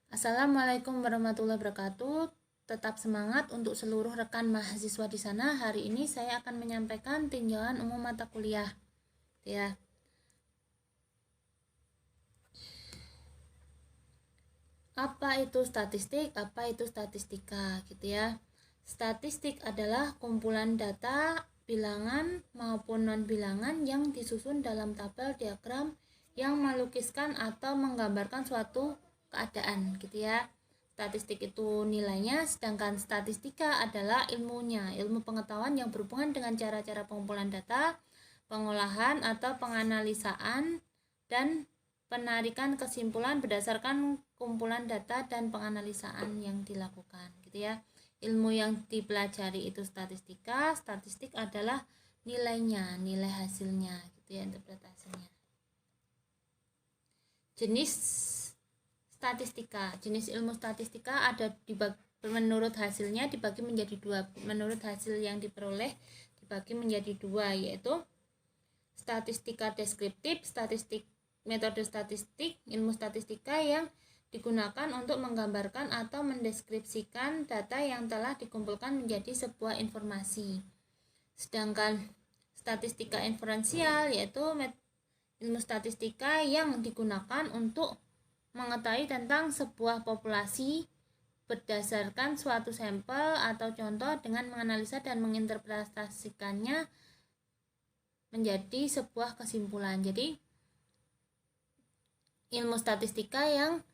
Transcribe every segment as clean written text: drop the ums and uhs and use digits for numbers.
Assalamualaikum warahmatullahi wabarakatuh. Tetap semangat untuk seluruh rekan mahasiswa di sana. Hari ini saya akan menyampaikan tinjauan umum mata kuliah. Ya. Apa itu statistik? Apa itu statistika? Gitu ya. Statistik adalah kumpulan data bilangan maupun non-bilangan yang disusun dalam tabel diagram yang melukiskan atau menggambarkan suatu keadaan, gitu ya. Statistik itu nilainya, sedangkan statistika adalah ilmunya, ilmu pengetahuan yang berhubungan dengan cara-cara pengumpulan data, pengolahan atau penganalisaan, dan penarikan kesimpulan berdasarkan kumpulan data dan penganalisaan yang dilakukan, gitu ya. Ilmu yang dipelajari itu statistika. Statistik adalah nilainya, nilai hasilnya, gitu ya, interpretasinya. Jenis statistika, jenis ilmu statistika ada menurut hasilnya dibagi menjadi dua. Menurut hasil yang diperoleh dibagi menjadi dua, yaitu statistika deskriptif, metode statistik, ilmu statistika yang digunakan untuk menggambarkan atau mendeskripsikan data yang telah dikumpulkan menjadi sebuah informasi. Sedangkan statistika inferensial yaitu ilmu statistika yang digunakan untuk mengetahui tentang sebuah populasi berdasarkan suatu sampel atau contoh dengan menganalisa dan menginterpretasikannya menjadi sebuah kesimpulan. Jadi ilmu statistika yang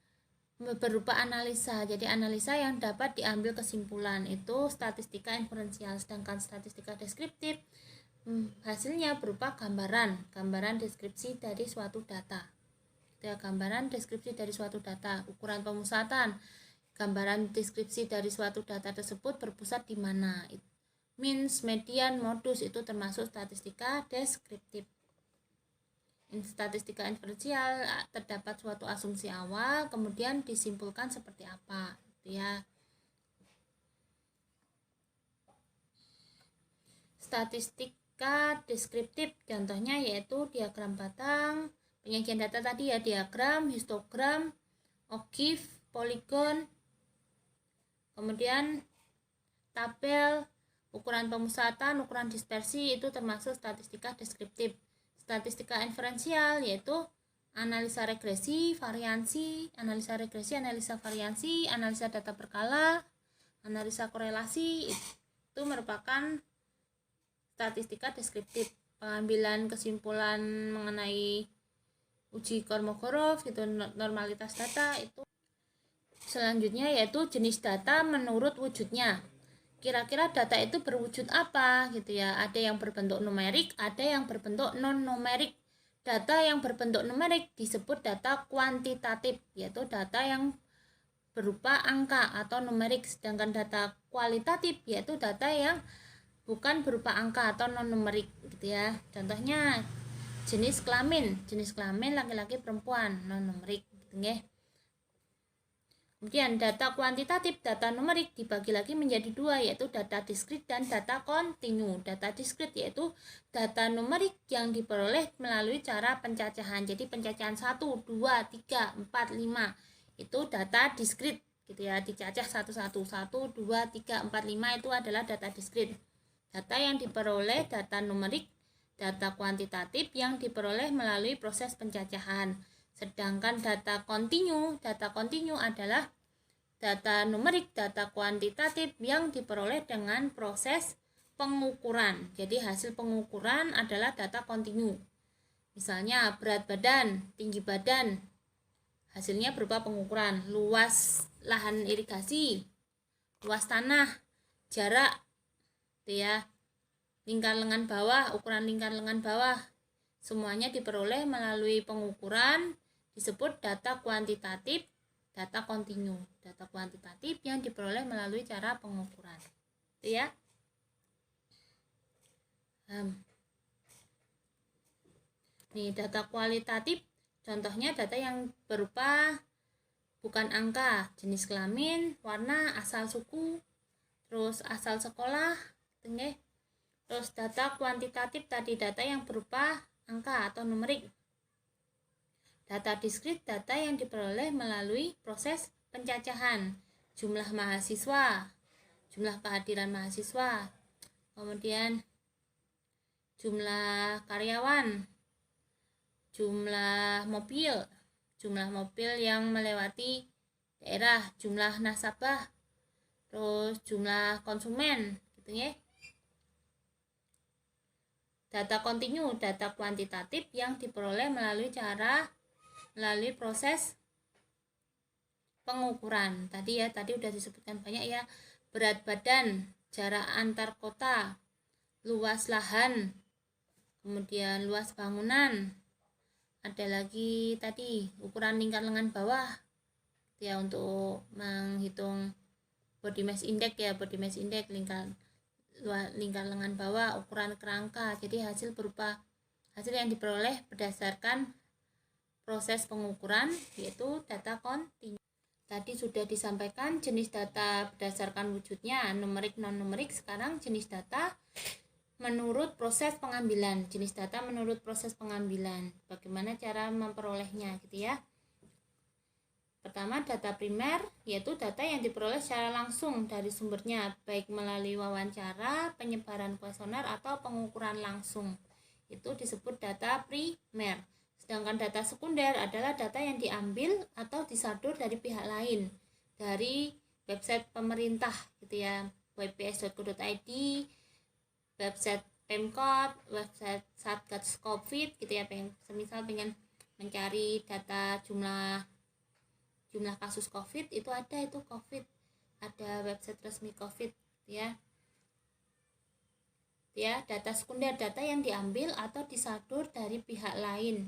berupa analisa. Jadi analisa yang dapat diambil kesimpulan itu statistika inferensial. Sedangkan statistika deskriptif hasilnya berupa gambaran deskripsi dari suatu data. Gambaran deskripsi dari suatu data, ukuran pemusatan, gambaran deskripsi dari suatu data tersebut berpusat di mana, means, median, modus, itu termasuk statistika deskriptif. Statistika inferensial terdapat suatu asumsi awal, kemudian disimpulkan seperti apa, gitu ya. Statistika deskriptif contohnya yaitu diagram batang, penyajian data tadi ya, diagram, histogram, ogive, poligon, kemudian tabel, ukuran pemusatan, ukuran dispersi, itu termasuk statistika deskriptif. Statistika inferensial yaitu analisa regresi, variansi, analisa variansi, analisa data berkala, analisa korelasi, itu merupakan statistika deskriptif. Pengambilan kesimpulan mengenai uji Kolmogorov, gitu, normalitas data. Itu selanjutnya yaitu jenis data menurut wujudnya. Kira-kira data itu berwujud apa, gitu ya. Ada yang berbentuk numerik, ada yang berbentuk non numerik. Data yang berbentuk numerik disebut data kuantitatif, yaitu data yang berupa angka atau numerik. Sedangkan data kualitatif yaitu data yang bukan berupa angka atau non numerik, gitu ya. Contohnya jenis kelamin laki-laki perempuan, non numerik, gitu ya. Kemudian data kuantitatif, data numerik dibagi lagi menjadi dua, yaitu data diskrit dan data kontinu. Data diskrit yaitu data numerik yang diperoleh melalui cara pencacahan. Jadi pencacahan 1, 2, 3, 4, 5 itu data diskrit, gitu ya, dicacah satu-satu. 1, 2, 3, 4, 5 itu adalah data diskrit. Data yang diperoleh data numerik, data kuantitatif yang diperoleh melalui proses pencacahan. Sedangkan data kontinu adalah data numerik, data kuantitatif yang diperoleh dengan proses pengukuran. Jadi hasil pengukuran adalah data kontinu. Misalnya berat badan, tinggi badan, hasilnya berupa pengukuran. Luas lahan irigasi, luas tanah, jarak, gitu ya, lingkar lengan bawah, ukuran lingkar lengan bawah, semuanya diperoleh melalui pengukuran, disebut data kuantitatif, data kontinu. Data kuantitatif yang diperoleh melalui cara pengukuran, itu ya. Nih, data kualitatif contohnya data yang berupa bukan angka, jenis kelamin, warna, asal suku, terus asal sekolah, terus data kuantitatif tadi data yang berupa angka atau numerik. Data diskrit data yang diperoleh melalui proses pencacahan, jumlah mahasiswa, jumlah kehadiran mahasiswa, kemudian jumlah karyawan, jumlah mobil yang melewati daerah, jumlah nasabah, terus jumlah konsumen gitu ya. Data kontinu, data kuantitatif yang diperoleh melalui proses pengukuran. Tadi udah disebutkan banyak ya, berat badan, jarak antar kota, luas lahan, kemudian luas bangunan. Ada lagi tadi ukuran lingkar lengan bawah ya, untuk menghitung body mass index ya, lingkar lengan bawah, ukuran kerangka. Jadi hasil yang diperoleh berdasarkan proses pengukuran, yaitu data kontinu. Tadi sudah disampaikan jenis data berdasarkan wujudnya, numerik, non numerik. Sekarang jenis data menurut proses pengambilan. Bagaimana cara memperolehnya gitu ya. Pertama, data primer, yaitu data yang diperoleh secara langsung dari sumbernya, baik melalui wawancara, penyebaran kuesioner, atau pengukuran langsung. Itu disebut data primer. Sedangkan data sekunder adalah data yang diambil atau disadur dari pihak lain, dari website pemerintah gitu ya, wps.go.id, website Pemkot, website Satgas Covid gitu ya. Semisal pengen mencari data jumlah kasus COVID, itu COVID, ada website resmi COVID ya. Data sekunder, data yang diambil atau disadur dari pihak lain,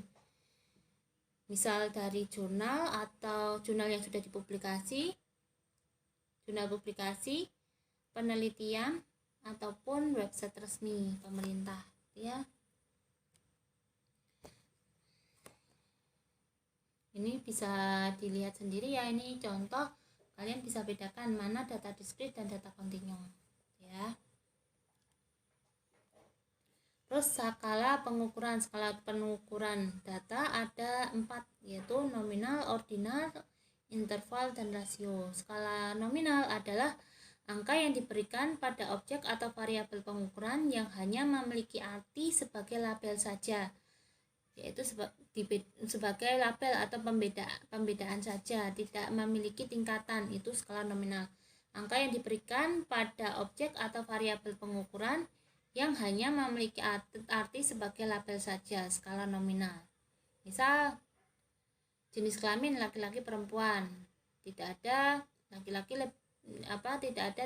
misal dari jurnal atau jurnal yang sudah dipublikasi, jurnal publikasi, penelitian, ataupun website resmi pemerintah ya. Ini bisa dilihat sendiri ya, ini contoh, kalian bisa bedakan mana data diskrit dan data kontinu ya. Terus skala pengukuran data ada 4, yaitu nominal, ordinal, interval, dan rasio. Skala nominal adalah angka yang diberikan pada objek atau variabel pengukuran yang hanya memiliki arti sebagai label saja, yaitu sebagai label atau pembedaan saja, tidak memiliki tingkatan. Itu skala nominal. Angka yang diberikan pada objek atau variabel pengukuran yang hanya memiliki arti sebagai label saja, skala nominal. Misal jenis kelamin laki-laki perempuan, tidak ada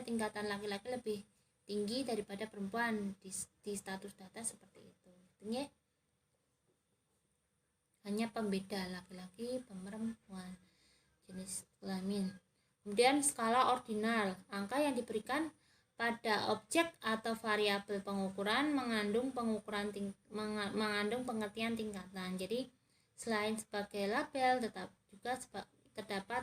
tingkatan laki-laki lebih tinggi daripada perempuan di status data seperti itu. Artinya hanya pembeda laki-laki perempuan, jenis kelamin. Kemudian skala ordinal, angka yang diberikan pada objek atau variabel pengukuran mengandung pengertian tingkatan. Jadi selain sebagai label, terdapat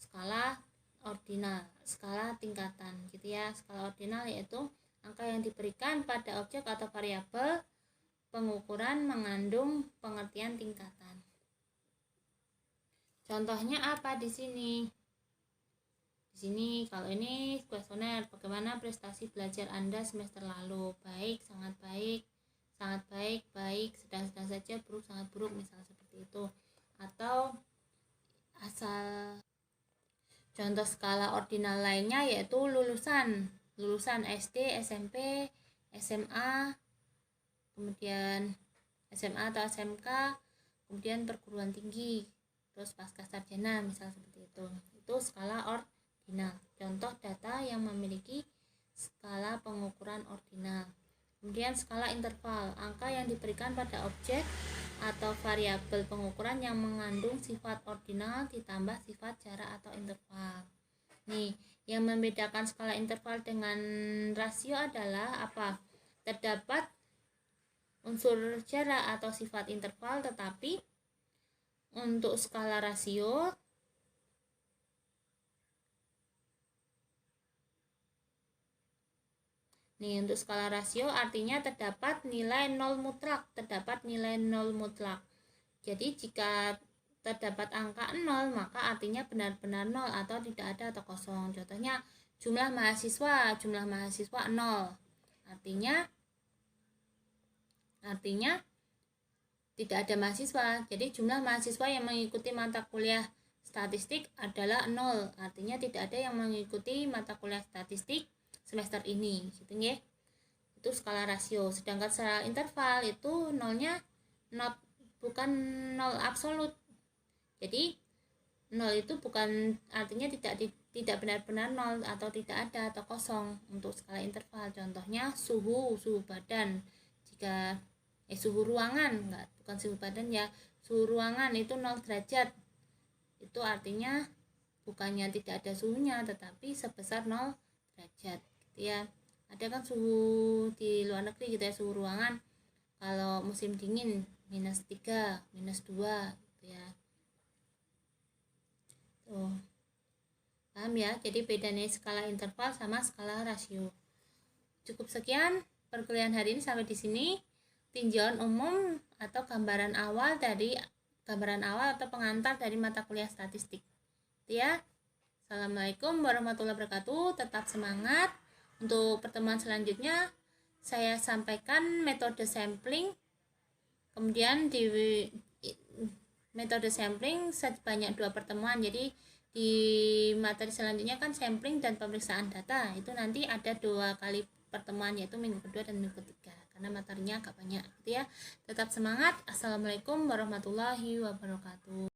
skala ordinal, skala tingkatan gitu ya. Skala ordinal yaitu angka yang diberikan pada objek atau variabel pengukuran mengandung pengertian tingkatan. Contohnya apa di sini? Di sini kalau ini kuesioner, bagaimana prestasi belajar Anda semester lalu? Baik, sangat baik, baik, sedang-sedang saja, buruk, sangat buruk, misal seperti itu. Atau contoh skala ordinal lainnya yaitu lulusan SD, SMP, SMA, kemudian SMA atau SMK, kemudian perguruan tinggi, terus pasca sarjana, misal seperti itu. Itu skala ordinal, contoh data yang memiliki skala pengukuran ordinal. Kemudian skala interval, angka yang diberikan pada objek atau variabel pengukuran yang mengandung sifat ordinal ditambah sifat jarak atau interval. Nih, yang membedakan skala interval dengan rasio adalah apa? Terdapat unsur jarak atau sifat interval, tetapi untuk skala rasio untuk skala rasio artinya terdapat nilai nol mutlak. Jadi jika terdapat angka 0, maka artinya benar-benar 0 atau tidak ada atau kosong. Contohnya jumlah mahasiswa 0. Artinya tidak ada mahasiswa. Jadi jumlah mahasiswa yang mengikuti mata kuliah statistik adalah 0. Artinya tidak ada yang mengikuti mata kuliah statistik semester ini. Gitu ya. Itu skala rasio. Sedangkan skala interval itu nolnya bukan 0 absolut. Jadi 0 itu bukan artinya tidak benar-benar 0 atau tidak ada atau kosong untuk skala interval. Contohnya suhu badan. Jika suhu ruangan, bukan suhu badan ya, suhu ruangan itu 0 derajat. Itu artinya bukannya tidak ada suhunya, tetapi sebesar 0 derajat gitu ya. Ada kan suhu di luar negeri gitu ya, suhu ruangan kalau musim dingin -3, -2 gitu ya. Tuh. Paham ya? Jadi bedanya skala interval sama skala rasio. Cukup sekian perkuliahan hari ini, sampai di sini. Tinjauan umum atau gambaran awal atau pengantar dari mata kuliah statistik. Itu ya. Assalamualaikum warahmatullahi wabarakatuh. Tetap semangat. Untuk pertemuan selanjutnya saya sampaikan metode sampling. Kemudian di metode sampling sebanyak 2 pertemuan. Jadi di materi selanjutnya kan sampling dan pemeriksaan data. Itu nanti ada 2 kali pertemuan, yaitu minggu kedua dan minggu ketiga, karena materinya agak banyak gitu ya. Tetap semangat. Assalamualaikum warahmatullahi wabarakatuh.